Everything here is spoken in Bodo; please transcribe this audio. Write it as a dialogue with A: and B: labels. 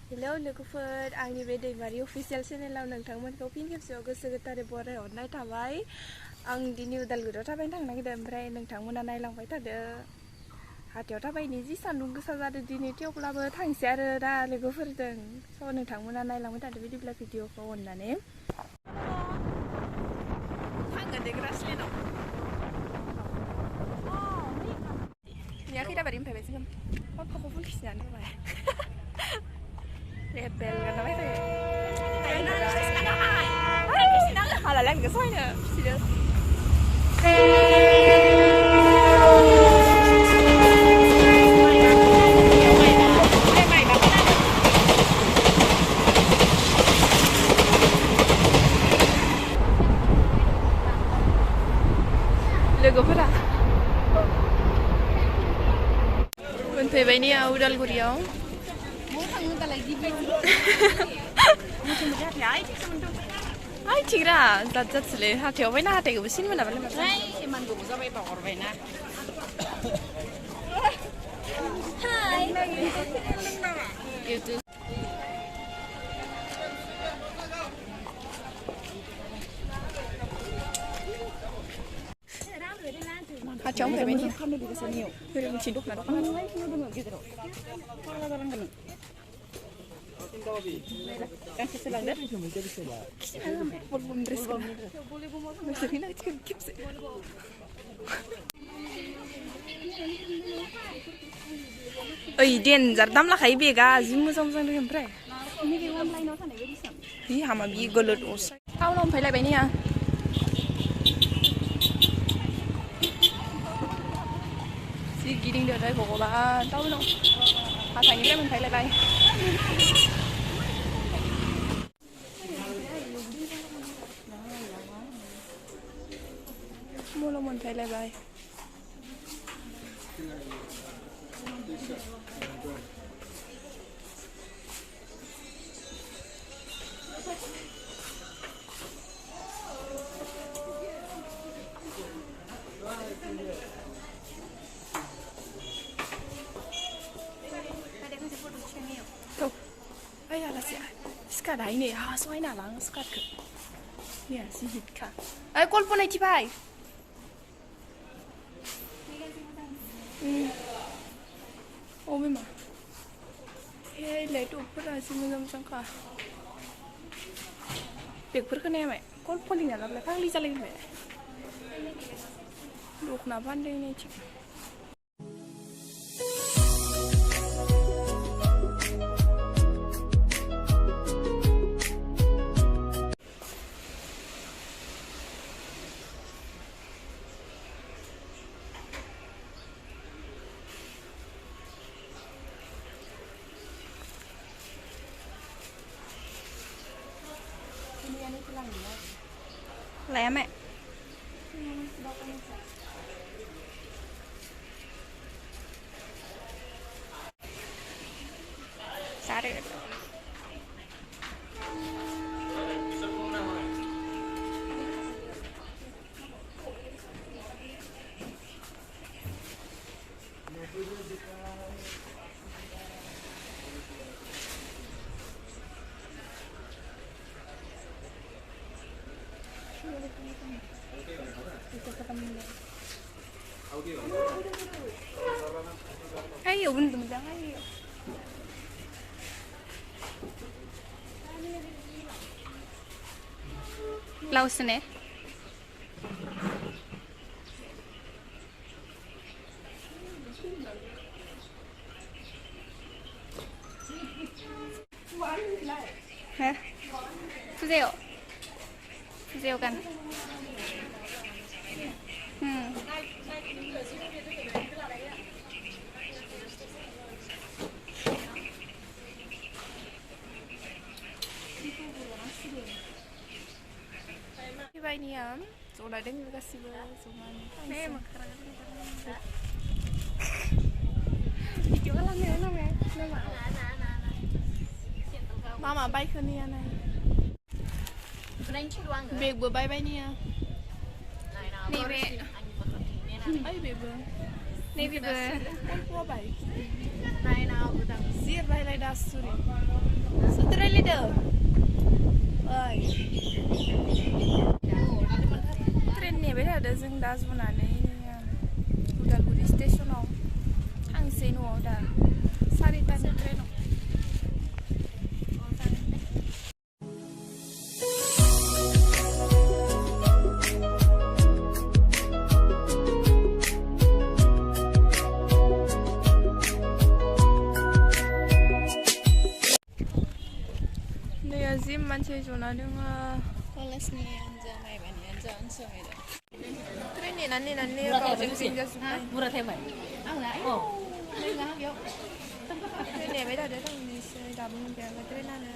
A: हेलौ लोगोफोर आंनि बे दैमारि अफिसियेल चेनेलाव नोंथांमोनखौ फिन खेबसेयाव गोसो गोथारै बरायहरनाय थाबाय। आं दिनै उदालगुरियाव थाबायनो थांनो नागिरदों ओमफ्राय नोंथांमोना नायलांबाय थादो। हाथायाव थाबायनि जि सान्दुं गोसा जादों दिनै थेवब्लाबो थांसै आरो दा लोगोफोरजों स' नोंथांमोना नायलांबाय थादो बिदिब्ला भिडिअखौ अननानै। थांगोन दे ग्रासलेण्डआव। या खैथा बारिनिफ्राय बायसिगोन फट'खौ फुनखिसिनानै होबाय। Rebel kan apa itu? Halal yang kesoalnya sih. लोगोफोरा मोनफैबाय नी उदालगुरियाव। Ay tigra, zat sile, hati apa ini hati gue sini mana balik mana?
B: Emang gue bisa bayi power bayna.
A: Hai.
B: Gitu.
A: Hati apa ini?
B: Kamu di sini yuk.
A: Udah mencinduk nado.
B: Gitu loh. Kalau orang gini. Kan seselang deh.
A: Belum dress. Boleh bawa motor. Masih nak cekip sih. Oi, den jardam lah kayak bega, zimu sama dengan pre.
B: Ini di online orang nih bisa.
A: Iya, hama bi golut os. Kau lom pilih apa ini ya? Si giring dia dari bola, tahu no? Hasanya dia men pilih apa? Mula mon pilih apa? Tuh, ayah lah sih. Skat ini, soalnya nalang skat ke. Ya, si hitka. Call pun aja pai. Oh memang. Hei, lihat upper aja macam sangka. Pekper kan ya, mek. Call pun ini lah, belakang Lisa lagi mek. Duh, kenapa anda ini cik? Lẹ mẹ. Xa đi. Ayo, bentar ayo. Laos nih. Hả? Rêu kan? Bay nih ya, sudah ada juga sih cuman. Memang keren. Itu kan namanya. Mama bay ke nih ya nih. Beg bay nih ya. Nih beg. Ay beg. Nih beg. Kau bay. Sir bay lay das suri. dah. Oi. Tren neबाय थादो जों दा जनानै उदालगुरि स्टेसनाव थांसै न'आव दा 4टानि ट्रेनाव दैया जि मानसि जना दङ
B: कलेजनि आनजा माइबानि आनजा ओनसोलाव
A: ट्रेन नेनानै गावजों फिनजाजोब्बाय
B: बुरजा थायबाय आंना औ नोंना बेयाव
A: ट्रेन नेबाय थादो थांनोसै दाबो मोनफैयाखै ट्रेनानो